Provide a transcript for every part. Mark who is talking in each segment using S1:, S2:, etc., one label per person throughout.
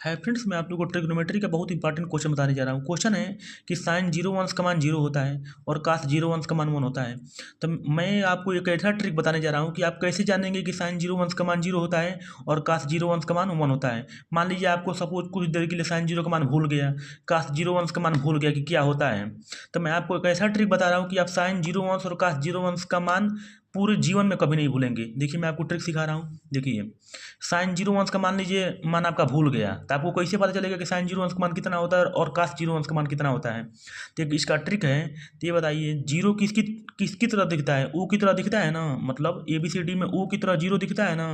S1: Hi friends, मैं आप लोगों को ट्रिग्नोमेट्री का बहुत इंपॉर्टेंट क्वेश्चन बताने जा रहा हूँ। क्वेश्चन है कि साइन जीरो अंश का मान जीरो होता है और कास जीरो अंश का मान वन होता है। तो मैं आपको एक ऐसा ट्रिक बताने जा रहा हूँ कि आप कैसे जानेंगे कि साइन जीरो अंश का मान जीरो होता है और कास जीरो अंश का मान वन होता है। मान लीजिए आपको सपोज कुछ देर के लिए साइन जीरो का मान भूल गया, कास जीरो अंश का मान भूल गया कि क्या होता है। तो मैं आपको एक ऐसा ट्रिक बता रहा हूँ कि आप साइन जीरो अंश और कास जीरो अंश का मान पूरे जीवन में कभी नहीं भूलेंगे। देखिए, मैं आपको ट्रिक सिखा रहा हूँ। देखिए, साइन जीरो अंश का मान लीजिए मान आपका भूल गया, तो आपको कैसे पता चलेगा कि साइन जीरो अंश का मान कितना होता है और कास जीरो अंश का मान कितना होता है। तो इसका ट्रिक है। तो ये बताइए, जीरो किसकी किसकी तरह दिखता है? ओ की तरह दिखता है ना, मतलब ए बी सी डी में ओ की तरह जीरो दिखता है ना।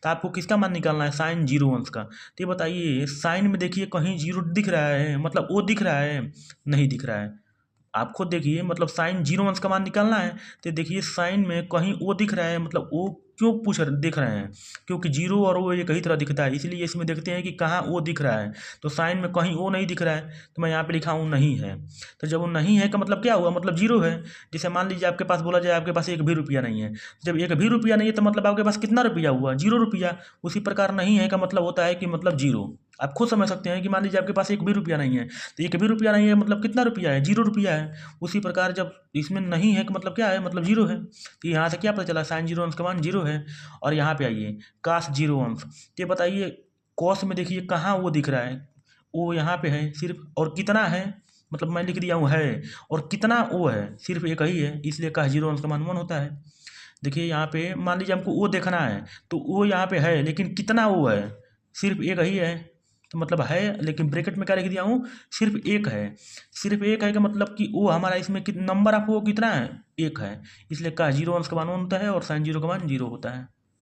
S1: तो आपको किसका मान निकालना है? साइन जीरो अंश का। तो ये बताइए, साइन में देखिए कहीं जीरो दिख रहा है, मतलब ओ दिख रहा है? नहीं दिख रहा है। आप खुद देखिए, मतलब साइन जीरो अंश का मान निकालना है तो देखिए साइन में कहीं ओ दिख रहा है, मतलब ओ क्यों देख रहे हैं? क्योंकि जीरो और ओ एक ही तरह दिखता है, इसलिए इसमें देखते हैं कि कहाँ ओ दिख रहा है। तो साइन में कहीं ओ नहीं दिख रहा है, तो मैं यहाँ पे लिखा हूँ नहीं है। तो जब वो नहीं है का मतलब क्या हुआ? मतलब जीरो है। जैसे मान लीजिए आपके पास बोला जाए आपके पास एक भी रुपया नहीं है। जब एक भी रुपया नहीं है तो मतलब आपके पास कितना रुपया हुआ? जीरो रुपया। उसी प्रकार नहीं है का मतलब होता है कि मतलब जीरो। आप खुद समझ सकते हैं कि मान लीजिए आपके पास एक भी रुपया नहीं है, तो एक भी रुपया नहीं है मतलब कितना रुपया है? जीरो रुपया है। उसी प्रकार जब इसमें नहीं है कि मतलब क्या है? मतलब जीरो है। तो यहाँ से क्या पता चला? साइन जीरो अंश का मान जीरो है। और यहाँ पे आइए, कास जीरो अंश। ये बताइए, कॉस में देखिए कहाँ वो दिख रहा है? वो यहाँ पे है सिर्फ, और कितना है? मतलब मैं लिख दिया हूँ है, और कितना ओ है? सिर्फ एक ही है, इसलिए कास जीरो अंश का मान वन होता है। देखिए यहाँ पे मान लीजिए हमको ओ देखना है, तो ओ यहाँ पे है लेकिन कितना ओ है? सिर्फ एक ही है। तो मतलब है, लेकिन ब्रैकेट में क्या लिख दिया हूँ? सिर्फ एक है। सिर्फ एक है का मतलब कि ओ हमारा इसमें नंबर ऑफ ओ कितना है? एक है। इसलिए का जीरो अंश का मान वन होता है और साइन जीरो का मान जीरो होता है।